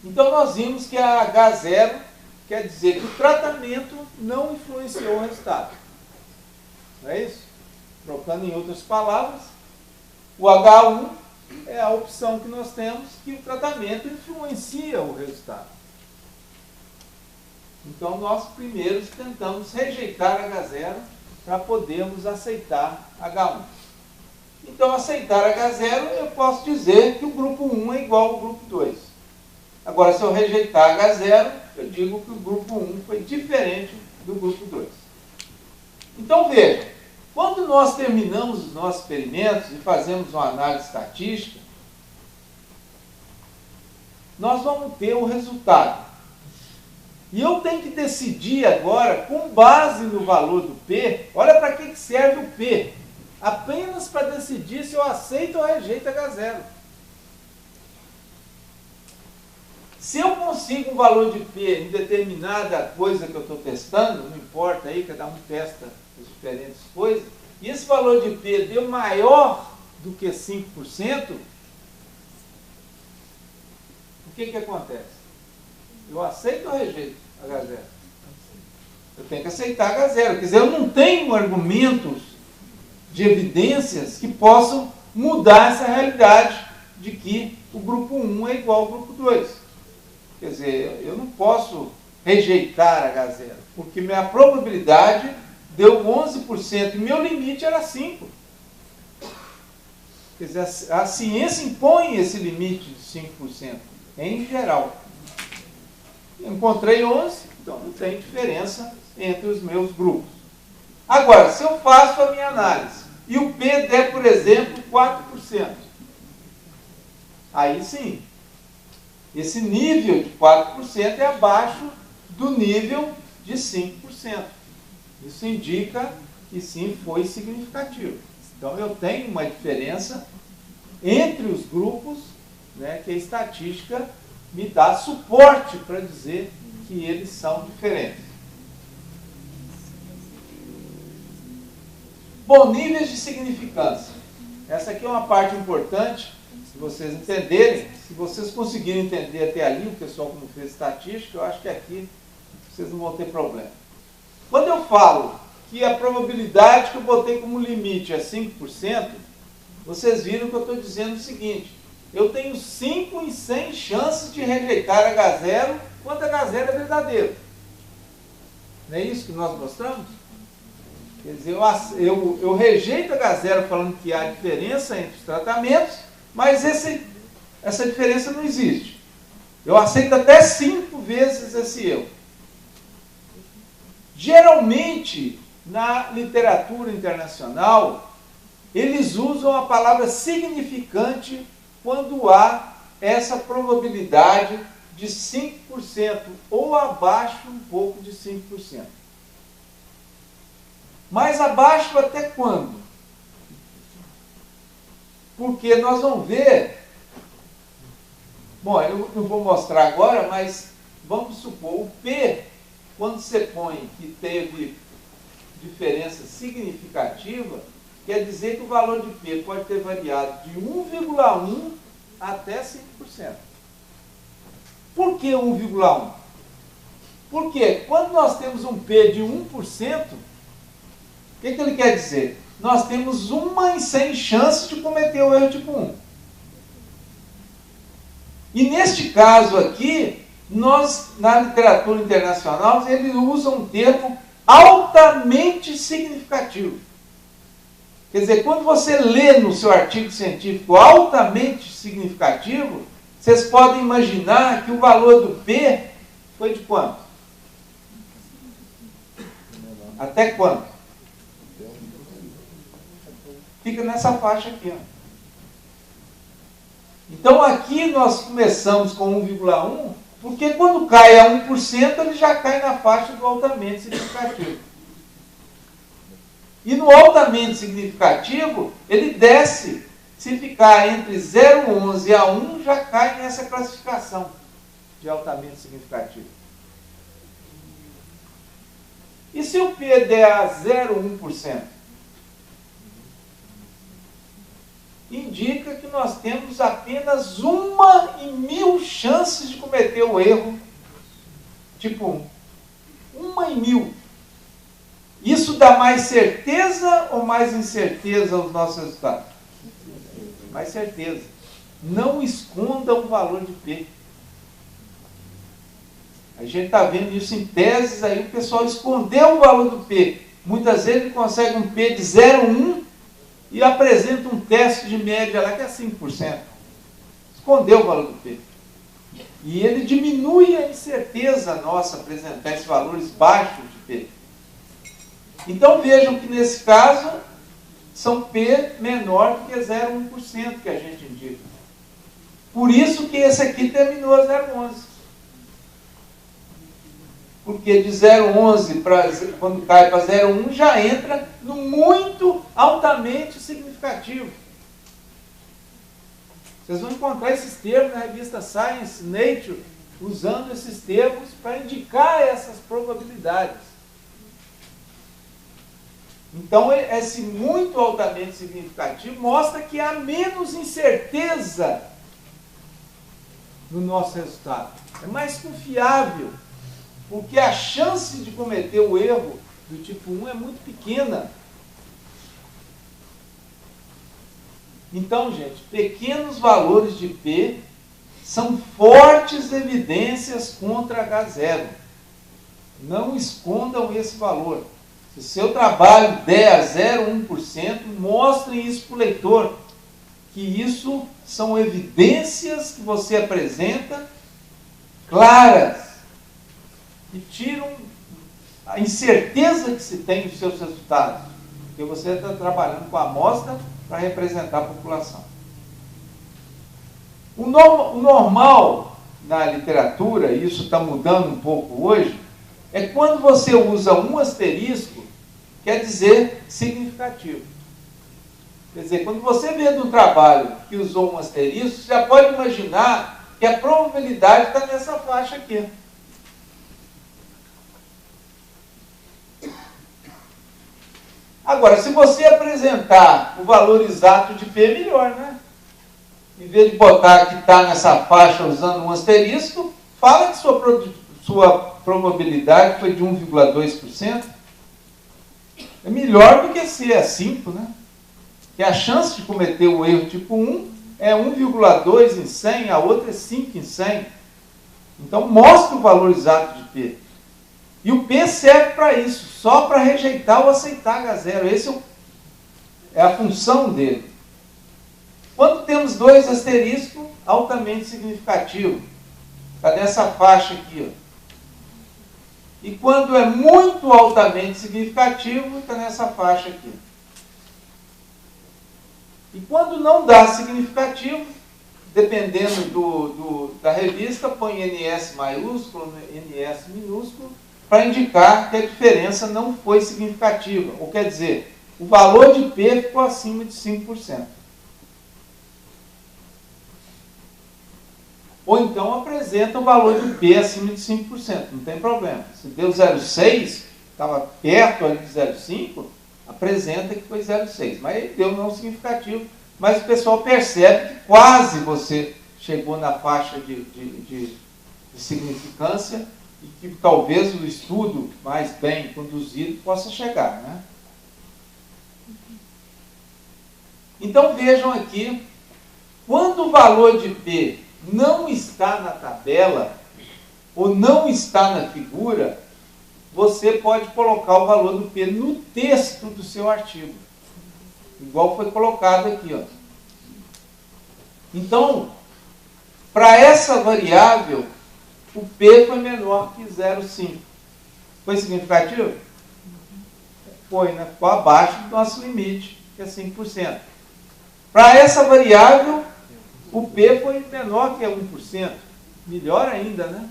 Então nós vimos que a H0 quer dizer que o tratamento não influenciou o resultado. Não é isso? Trocando em outras palavras, o H1 é a opção que nós temos que o tratamento influencia o resultado. Então nós primeiro tentamos rejeitar H0 para podermos aceitar H1. Então, aceitar H0, eu posso dizer que o grupo 1 é igual ao grupo 2. Agora, se eu rejeitar H0, eu digo que o grupo 1 foi diferente do grupo 2. Então, veja, quando nós terminamos os nossos experimentos e fazemos uma análise estatística, nós vamos ter o resultado. E eu tenho que decidir agora, com base no valor do P, olha para que serve o P. Apenas para decidir se eu aceito ou rejeito H0. Se eu consigo um valor de P em determinada coisa que eu estou testando, não importa aí, cada um testa as diferentes coisas, e esse valor de P deu maior do que 5%, o que acontece? Eu aceito ou rejeito H0? Eu tenho que aceitar H0. Quer dizer, eu não tenho argumentos de evidências que possam mudar essa realidade de que o grupo 1 é igual ao grupo 2. Quer dizer, eu não posso rejeitar H0, porque minha probabilidade deu 11% e meu limite era 5%. Quer dizer, a ciência impõe esse limite de 5%, em geral. Eu encontrei 11%, então não tem diferença entre os meus grupos. Agora, se eu faço a minha análise e o P der, por exemplo, 4%, aí sim, esse nível de 4% é abaixo do nível de 5%. Isso indica que sim, foi significativo. Então eu tenho uma diferença entre os grupos, né, que a estatística me dá suporte para dizer que eles são diferentes. Bom, níveis de significância. Essa aqui é uma parte importante, se vocês entenderem. Se vocês conseguirem entender até ali, o pessoal que não fez estatística, eu acho que aqui vocês não vão ter problema. Quando eu falo que a probabilidade que eu botei como limite é 5%, vocês viram que eu estou dizendo o seguinte: eu tenho 5 em 100 chances de rejeitar H0 quando H0 é verdadeiro. Não é isso que nós mostramos? Quer dizer, eu rejeito H0 falando que há diferença entre os tratamentos, mas essa diferença não existe. Eu aceito até 5 vezes esse erro. Geralmente, na literatura internacional, eles usam a palavra significante quando há essa probabilidade de 5% ou abaixo um pouco de 5%. Mas abaixo até quando? Porque nós vamos ver... Bom, eu não vou mostrar agora, mas vamos supor, o P, quando você põe que teve diferença significativa, quer dizer que o valor de P pode ter variado de 1,1 até 5%. Por que 1,1? Porque quando nós temos um P de 1%, o que ele quer dizer? Nós temos 1 em 100 chances de cometer o erro tipo 1. E neste caso aqui, nós, na literatura internacional, eles usam um termo altamente significativo. Quer dizer, quando você lê no seu artigo científico altamente significativo, vocês podem imaginar que o valor do P foi de quanto? Até quanto? Fica nessa faixa aqui. Ó. Então aqui nós começamos com 1,1, porque quando cai a 1%, ele já cai na faixa do altamente significativo. E no altamente significativo, ele desce. Se ficar entre 0,11 a 1, já cai nessa classificação de altamente significativo. E se o P der a 0,1%? Indica que nós temos apenas 1 em 1000 chances de cometer cometer o erro tipo 1 em 1000. Isso dá mais certeza ou mais incerteza aos nossos resultados? Mais certeza. Não esconda o valor de P. A gente está vendo isso em teses, aí o pessoal escondeu o valor do P. Muitas vezes ele consegue um P de 0,1 e apresenta um teste de média lá que é 5%. Escondeu o valor do P. E ele diminui a incerteza nossa apresentar esses valores baixos de P. Então vejam que nesse caso são P menor do que 0,1% que a gente indica. Por isso que esse aqui terminou a 0,11. Porque de 0,11 quando cai para 0,1 já entra no muito altamente significativo. Vocês vão encontrar esses termos na revista Science, Nature, usando esses termos para indicar essas probabilidades. Então, esse muito altamente significativo mostra que há menos incerteza no nosso resultado. É mais confiável, porque a chance de cometer o erro do tipo 1 é muito pequena. Então, gente, pequenos valores de P são fortes evidências contra H0. Não escondam esse valor. Se o seu trabalho der a 0,1%, mostrem isso para o leitor, que isso são evidências que você apresenta claras, que tiram a incerteza que se tem dos seus resultados, porque você está trabalhando com a amostra para representar a população. O normal na literatura, e isso está mudando um pouco hoje, é quando você usa um asterisco, quer dizer significativo. Quer dizer, quando você vê de um trabalho que usou um asterisco, você já pode imaginar que a probabilidade está nessa faixa aqui. Agora, se você apresentar o valor exato de P, é melhor, né? Em vez de botar que está nessa faixa usando um asterisco, fala que sua probabilidade foi de 1,2%. É melhor do que ser a 5, né? Que a chance de cometer o erro tipo 1 é 1,2 em 100, a outra é 5 em 100. Então, mostra o valor exato de P. E o P serve para isso, só para rejeitar ou aceitar H0. Esse é a função dele. Quando temos dois asteriscos, altamente significativo. Está nessa faixa aqui, ó. E quando é muito altamente significativo, está nessa faixa aqui. E quando não dá significativo, dependendo da revista, põe NS maiúsculo, NS minúsculo, para indicar que a diferença não foi significativa. Ou quer dizer, o valor de P ficou acima de 5%. Ou então apresenta o valor de P acima de 5%, não tem problema. Se deu 0,6, estava perto ali de 0,5, apresenta que foi 0,6. Mas ele deu não significativo, mas o pessoal percebe que quase você chegou na faixa de significância e que talvez o estudo mais bem conduzido possa chegar, né? Então vejam aqui, quando o valor de P não está na tabela ou não está na figura, você pode colocar o valor do P no texto do seu artigo, igual foi colocado aqui, ó. Então, para essa variável, o P foi menor que 0,5. Foi significativo? Foi, né? Ficou abaixo do nosso limite, que é 5%. Para essa variável, o P foi menor que 1%. Melhor ainda, né?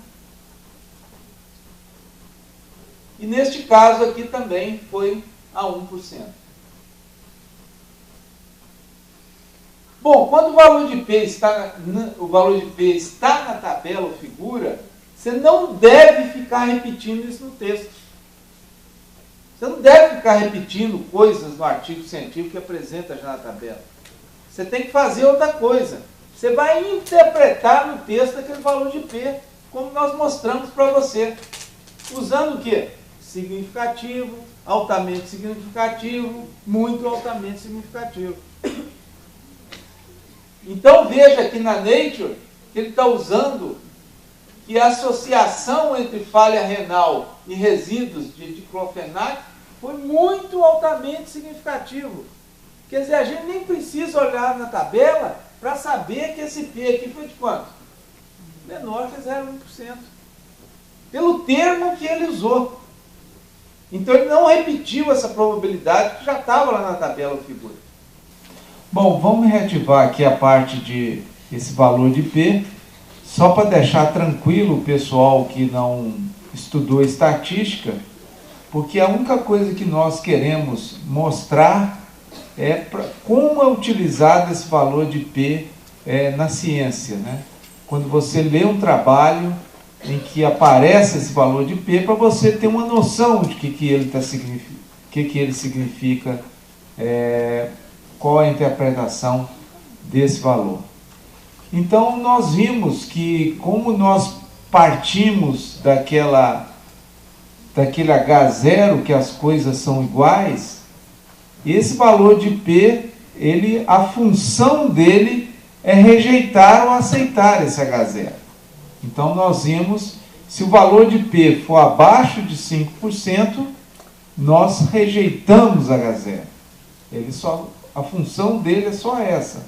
E neste caso aqui também foi a 1%. Bom, quando o valor de P está na tabela ou figura, você não deve ficar repetindo isso no texto. Você não deve ficar repetindo coisas no artigo científico que apresenta já na tabela. Você tem que fazer outra coisa. Você vai interpretar no texto aquele valor de P. como nós mostramos para você. Usando o quê? Significativo, altamente significativo, muito altamente significativo. Então veja aqui na Nature que ele está usando que a associação entre falha renal e resíduos de diclofenac foi muito altamente significativo. Quer dizer, a gente nem precisa olhar na tabela para saber que esse P aqui foi de quanto? Menor que 0,1%. Pelo termo que ele usou. Então ele não repetiu essa probabilidade que já estava lá na tabela ou figura. Bom, vamos reativar aqui a parte de esse valor de P, só para deixar tranquilo o pessoal que não estudou estatística, porque a única coisa que nós queremos mostrar é como é utilizado esse valor de P na ciência, né? Quando você lê um trabalho em que aparece esse valor de P, para você ter uma noção de que ele significa, qual a interpretação desse valor. Então nós vimos que, como nós partimos daquele H0, que as coisas são iguais, esse valor de P, a função dele é rejeitar ou aceitar esse H0. Então nós vimos, se o valor de P for abaixo de 5%, nós rejeitamos H0. A função dele é só essa.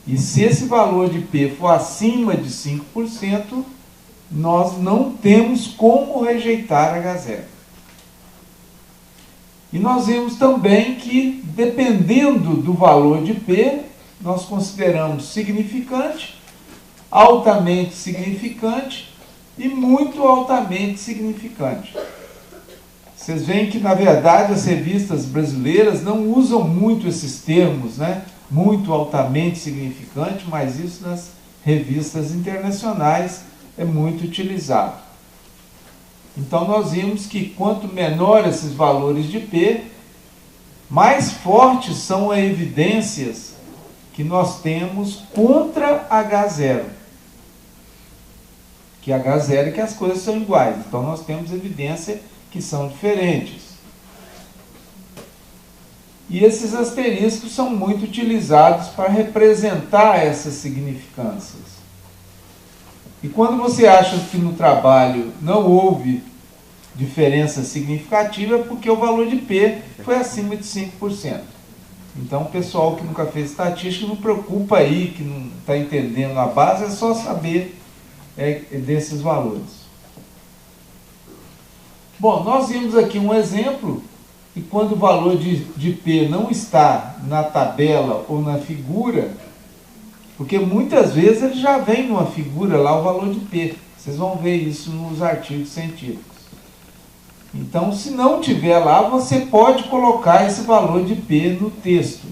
E se esse valor de P for acima de 5%, nós não temos como rejeitar H0. E nós vimos também que, dependendo do valor de P, nós consideramos significante, altamente significante e muito altamente significante. Vocês veem que, na verdade, as revistas brasileiras não usam muito esses termos, né? Muito altamente significante, mas isso nas revistas internacionais é muito utilizado. Então nós vimos que quanto menor esses valores de P, mais fortes são as evidências que nós temos contra H0. Que H0 é que as coisas são iguais. Então nós temos evidência que são diferentes. E esses asteriscos são muito utilizados para representar essas significâncias. E quando você acha que no trabalho não houve diferença significativa, é porque o valor de P foi acima de 5%. Então o pessoal que nunca fez estatística não preocupa aí, que não está entendendo a base, é só saber desses valores. Bom, nós vimos aqui um exemplo, e quando o valor de P não está na tabela ou na figura, porque muitas vezes ele já vem numa figura lá o valor de P. Vocês vão ver isso nos artigos científicos. Então, se não tiver lá, você pode colocar esse valor de P no texto.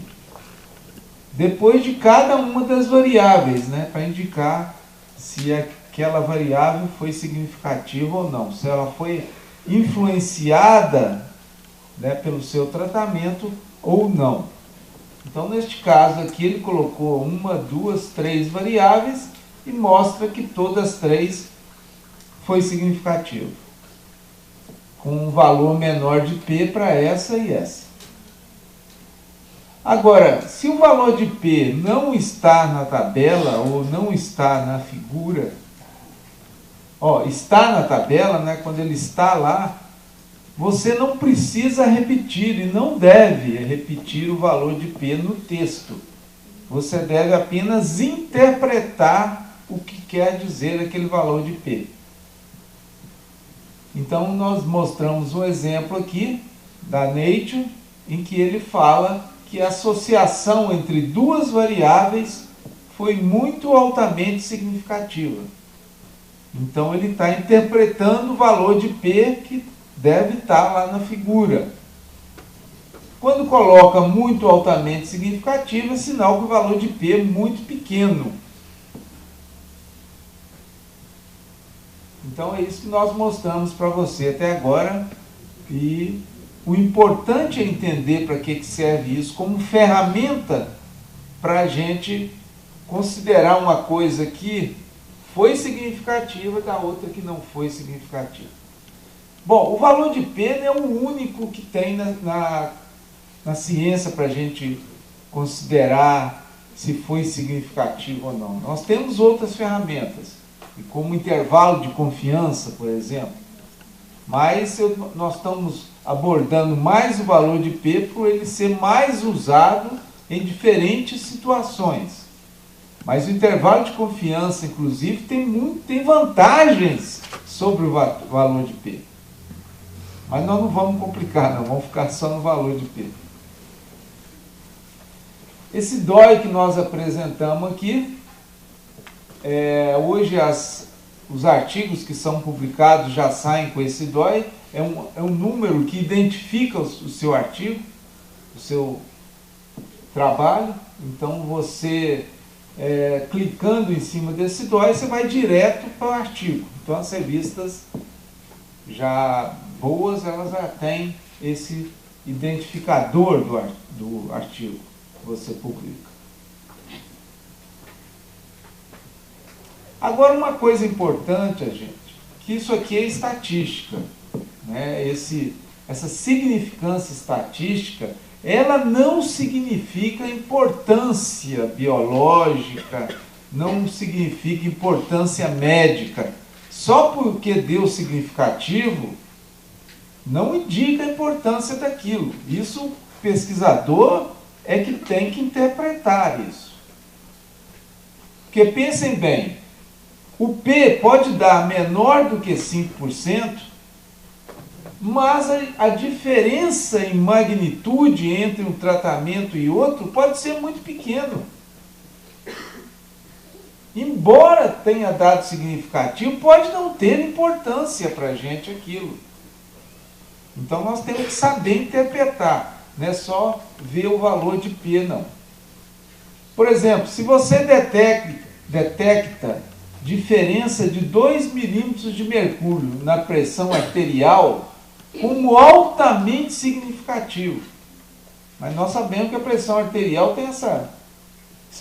Depois de cada uma das variáveis, né, para indicar se aquela variável foi significativa ou não. Se ela foi influenciada, né, pelo seu tratamento ou não. Então, neste caso aqui, ele colocou 1, 2, 3 variáveis e mostra que todas 3 foi significativo, com um valor menor de P para essa e essa. Agora, se o valor de P não está na tabela ou não está na figura, está na tabela, né, quando ele está lá, você não precisa repetir e não deve repetir o valor de P no texto. Você deve apenas interpretar o que quer dizer aquele valor de P. Então, nós mostramos um exemplo aqui da Nature, em que ele fala que a associação entre duas variáveis foi muito altamente significativa. Então, ele está interpretando o valor de P que deve estar lá na figura. Quando coloca muito altamente significativo, é sinal que o valor de P é muito pequeno. Então é isso que nós mostramos para você até agora. E o importante é entender para que serve isso como ferramenta para a gente considerar uma coisa que foi significativa da outra que não foi significativa. Bom, o valor de P não é o único que tem na ciência para a gente considerar se foi significativo ou não. Nós temos outras ferramentas, como intervalo de confiança, por exemplo. Mas nós estamos abordando mais o valor de P por ele ser mais usado em diferentes situações. Mas o intervalo de confiança, inclusive, tem vantagens sobre o valor de P. Mas nós não vamos complicar, não, vamos ficar só no valor de P. Esse DOI que nós apresentamos aqui, hoje os artigos que são publicados já saem com esse DOI, é um número que identifica o seu artigo, o seu trabalho. Então você, clicando em cima desse DOI, você vai direto para o artigo. Então as revistas já boas, elas já têm esse identificador do artigo que você publica. Agora, uma coisa importante, gente, que isso aqui é estatística, né? Essa significância estatística, ela não significa importância biológica, não significa importância médica. Só porque deu significativo, não indica a importância daquilo. Isso o pesquisador é que tem que interpretar isso. Porque pensem bem, o P pode dar menor do que 5%, mas a diferença em magnitude entre um tratamento e outro pode ser muito pequeno. Embora tenha dado significativo, pode não ter importância para a gente aquilo. Então nós temos que saber interpretar, não é só ver o valor de P, não. Por exemplo, se você detecta diferença de 2 milímetros de mercúrio na pressão arterial como altamente significativo. Mas nós sabemos que a pressão arterial tem isso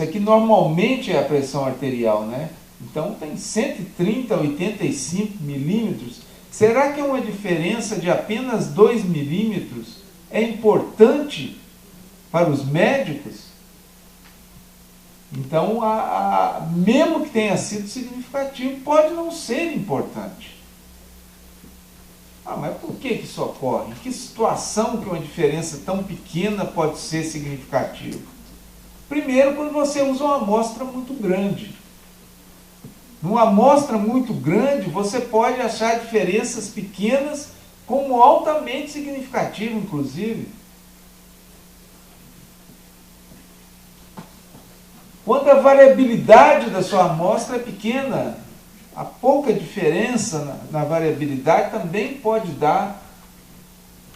aqui normalmente é a pressão arterial, né? Então tem 130 a 85 milímetros. Será que uma diferença de apenas 2 milímetros é importante para os médicos? Então, mesmo que tenha sido significativo, pode não ser importante. Mas por que isso ocorre? Em que situação que uma diferença tão pequena pode ser significativa? Primeiro, quando você usa uma amostra muito grande. Numa amostra muito grande, você pode achar diferenças pequenas como altamente significativas, inclusive. Quando a variabilidade da sua amostra é pequena, a pouca diferença na variabilidade também pode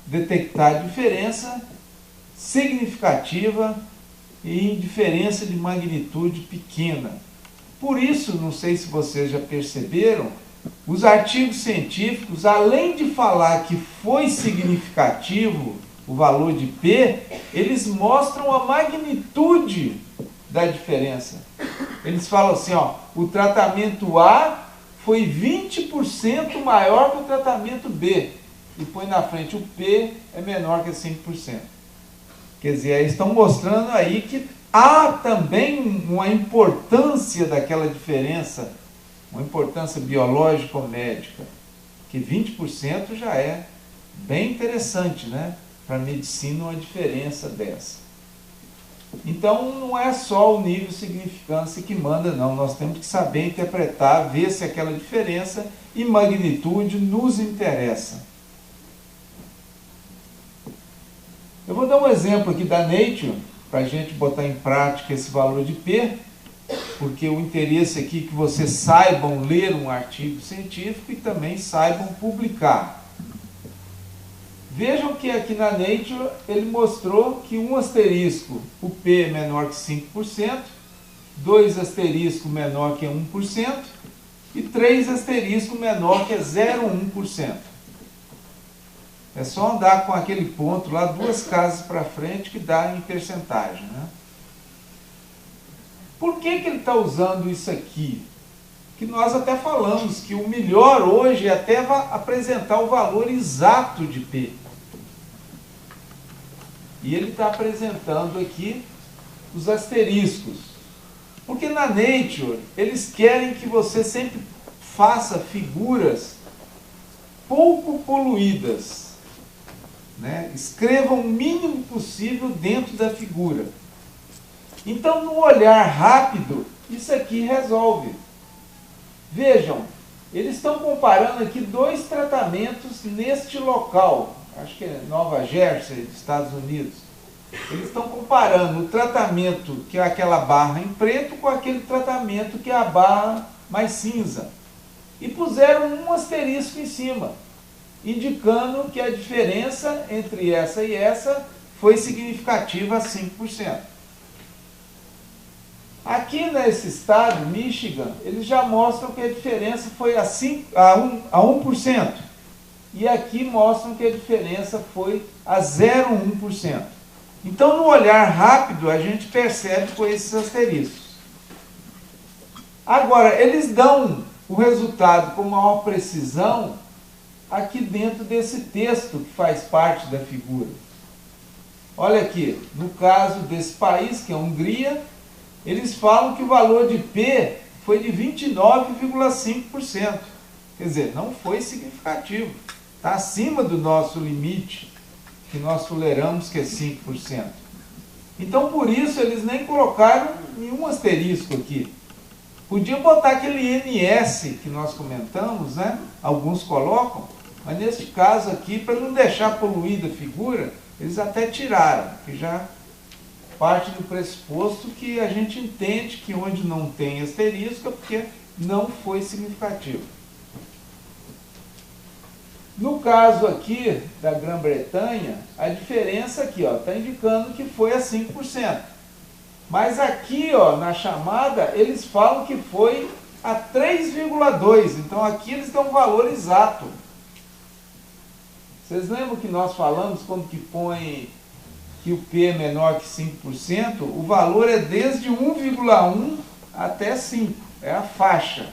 detectar diferença significativa e diferença de magnitude pequena. Por isso, não sei se vocês já perceberam, os artigos científicos, além de falar que foi significativo o valor de P, eles mostram a magnitude da diferença. Eles falam assim, o tratamento A foi 20% maior que o tratamento B. E põe na frente o P é menor que 5%. Quer dizer, eles estão mostrando aí que há também uma importância daquela diferença, uma importância biológica ou médica, que 20% já é bem interessante, né? Para a medicina, uma diferença dessa. Então, não é só o nível de significância que manda, não. Nós temos que saber interpretar, ver se aquela diferença e magnitude nos interessa. Eu vou dar um exemplo aqui da Nature, para a gente botar em prática esse valor de P, porque o interesse aqui é que vocês saibam ler um artigo científico e também saibam publicar. Vejam que aqui na Nature ele mostrou que um asterisco, o P é menor que 5%, 2 asterisco menor que 1% e 3 asterisco menor que 0,1%. É só andar com aquele ponto lá 2 casas para frente que dá em percentagem, né? Por que ele está usando isso aqui? que nós até falamos que o melhor hoje é até apresentar o valor exato de P. E ele está apresentando aqui os asteriscos. Porque na Nature, eles querem que você sempre faça figuras pouco poluídas, né? Escreva o mínimo possível dentro da figura. Então, no olhar rápido, isso aqui resolve. Vejam, eles estão comparando aqui dois tratamentos neste local. Acho que é Nova Jersey, Estados Unidos. Eles estão comparando o tratamento, que é aquela barra em preto, com aquele tratamento que é a barra mais cinza. E puseram um asterisco em cima, indicando que a diferença entre essa e essa foi significativa a 5%. Aqui nesse estado, Michigan, eles já mostram que a diferença foi a 1%. E aqui mostram que a diferença foi a 0,1%. Então, no olhar rápido, a gente percebe com esses asteriscos. Agora, eles dão o resultado com maior precisão aqui dentro desse texto que faz parte da figura. Olha aqui, no caso desse país, que é a Hungria, eles falam que o valor de P foi de 29,5%. Quer dizer, não foi significativo. Está acima do nosso limite, que nós toleramos, que é 5%. Então, por isso, eles nem colocaram nenhum asterisco aqui. Podiam botar aquele NS que nós comentamos, né? Alguns colocam, mas neste caso aqui, para não deixar poluída a figura, eles até tiraram, que já parte do pressuposto que a gente entende que onde não tem asterisco é porque não foi significativo. No caso aqui da Grã-Bretanha, a diferença aqui está indicando que foi a 5%. Mas aqui na chamada, eles falam que foi a 3,2%. Então aqui eles dão um valor exato. Vocês lembram que nós falamos quando que põe que o P é menor que 5%? O valor é desde 1,1 até 5%. É a faixa.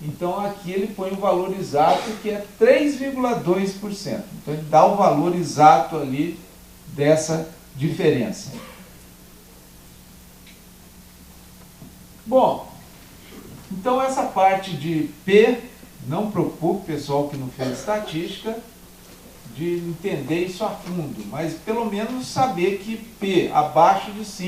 Então aqui ele põe o valor exato, que é 3,2%. Então ele dá o valor exato ali dessa diferença. Bom, então essa parte de P, não preocupe, pessoal que não fez estatística, de entender isso a fundo, mas pelo menos saber que P abaixo de 5